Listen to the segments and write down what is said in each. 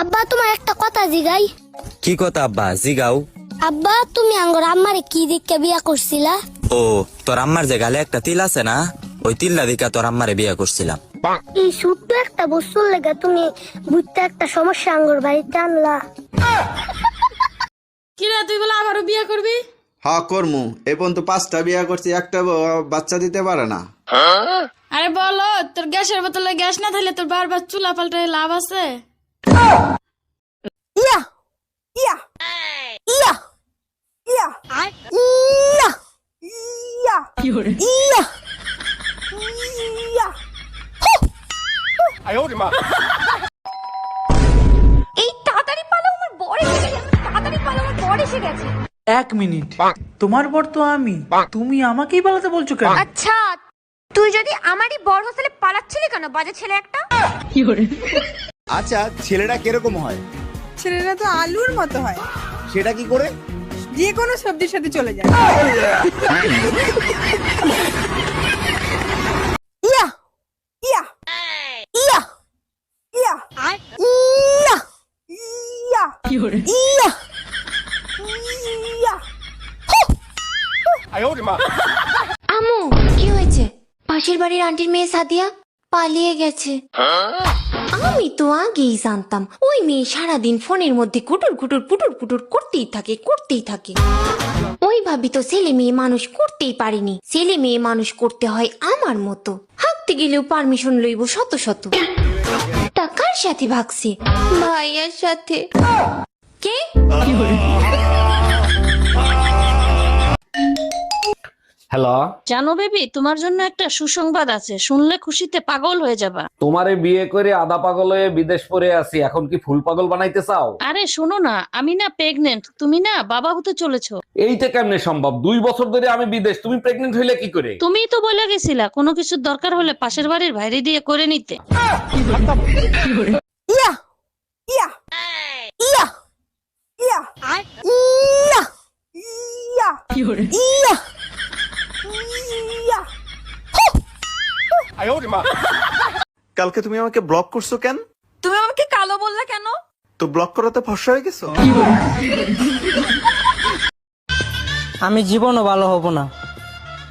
আব্বা তোমার একটা কথা জিগাই। কি কথা আব্বা? জিগাও। আব্বা তুমি আঙ্গর আম্মারে কি দিকে বিয়া করছিলা? ও তোর আম্মার যে গালে একটা তিল আছে না, ওই তিল্লা দিকা তোর আম্মারে বিয়া করছিলাম। এই ছোট্ট একটা বস্তুর লেগে তুমি বুঝতে একটা সমস্যা আঙ্গর বাড়িতে আনলা। কিরা তুই বলে আবারও বিয়া করবি? হ্যাঁ করমু। এই পর্যন্ত 5টা বিয়া করছি, একটা বাচ্চা দিতে পারে না। আরে বলো, তোর গ্যাসের বোতলে গ্যাস না থাকলে তোর বারবার চুলা পাল্টায় লাভ আছে? ইয়া ইয়া ইয়া ইয়া ইয়া ইয়া ইয়া ইয়া এই তাড়াতাড়ি পালো, আমার বর এসে গেছে। তাড়াতাড়ি পালো, আমার বর এসে গেছে। 1 মিনিট, তোমার বর তো আমি, তুমি আমাকেই পালাতে বলছো কেন? আচ্ছা, তুই যদি আমারই বর হোস্টেলে পালাচ্ছিলি কেন, বাজে ছেলে একটা? আচ্ছা, ছেলেটা কিরকম হয়? ছেলেরা তো আলুর মতো হয়, সেটা কি করে? যে কোনো সবজির সাথে চলে যায়। ইয়া ইয়া ইয়া ইয়া ইয়া ইয়া ইয়া ইয়া আম্মু, কি হয়েছে? পাশের বাড়ির আন্টির মেয়ে সাদিয়া পালিয়ে গেছে। আমি তো আগেই জানতাম, ওই মেয়ে সারাদিন ফোনের মধ্যে কুটুর কুটুর পুটুর পুটুর করতেই থাকে। ওই ভাবি তো ছেলে মেয়ে মানুষ করতেই পারেনি, ছেলে মেয়ে মানুষ করতে হয় আমার মতো, হাঁকতে গেলেও পারমিশন লইব শত শত। তা কার সাথে ভাগছে? ভাইয়ার সাথে। কে? হ্যালো, জানো বেবি, তোমার জন্য একটা সুসংবাদ আছে, শুনলে খুশিতে পাগল হয়ে যাবা। তোমারে বিয়ে করে আধা পাগল হয়ে বিদেশ পড়ে আছি, এখন কি ফুল পাগল বানাইতে চাও? আরে শোনো না, আমি না প্রেগনেন্ট, তুমি না বাবা হতে চলেছো। এইটা কেমনে সম্ভব? 2 বছর ধরে আমি বিদেশ, তুমি প্রেগনেন্ট হইলে কি করে? তুমিই তো বলে গেছিলা কোনো কিছুর দরকার হলে পাশের বাড়ির বাইরে দিয়ে করে নিতে। ইয়া ইয়া ইয়া ইয়া ইয়া ইয়া ইয়া ইয়া কালকে তুমি আমাকে ব্লক করছো কেন? তুমি আমাকে কালো বললা কেন? তো ব্লক করাতে ফর্সা হয়ে গেছো? আমি জীবনও ভালো হব না,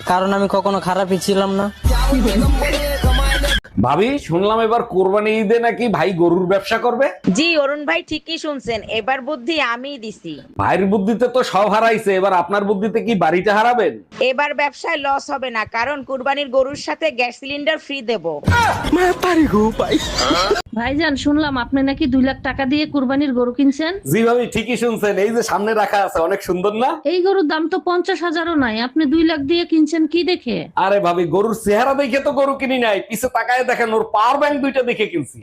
কারণ আমি কখনো খারাপই ছিলাম না। ভাবি, শুনলাম এবার কোরবানি ঈদে নাকি ভাই গরুর ব্যবসা করবে। জি অরুণ ভাই, ঠিকই শুনছেন, এবার বুদ্ধি আমিই দিছি। ভাইয়ের বুদ্ধিতে তো সব হারাইছে, এবার আপনার বুদ্ধিতে কি বাড়িটা হারাবেন? এবার ব্যবসায় লস হবে না, কারণ কুরবানির গরুর সাথে গ্যাস সিলিন্ডার ফ্রি দেবো। ভাইজান, শুনলাম আপনি নাকি 2 লাখ টাকা দিয়ে কুরবানির গরু কিনছেন। জি ভাবি, ঠিকই শুনছেন, এই যে সামনে রাখা আছে অনেক সুন্দর না? এই গরুর দাম তো 50,000ও নাই, আপনি 2 লাখ দিয়ে কিনছেন কি দেখে? আরে ভাবি, গরুর চেহারা দেখে তো গরু কিনি নাই, পিছে তাকায় দেখেন ওর পাওয়ার ব্যাংক 2টা দেখে কিনছি।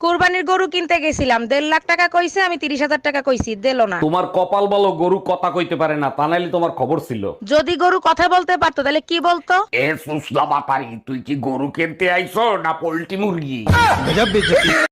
কুরবানির গরু কিনতে গেছিলাম, 1.5 লাখ টাকা কইছে, আমি 30,000 টাকা কইছি, দিলো না। তোমার কপাল বলো গরু কথা কইতে পারে না, তা নাইলে তোমার খবর ছিল। যদি গরু কথা বলতে পারতো তাহলে কি বলতো? এ সুসলা বাপারি, তুই কি গরু কিনতে আইছো না পোল্ট্রি মুরগি?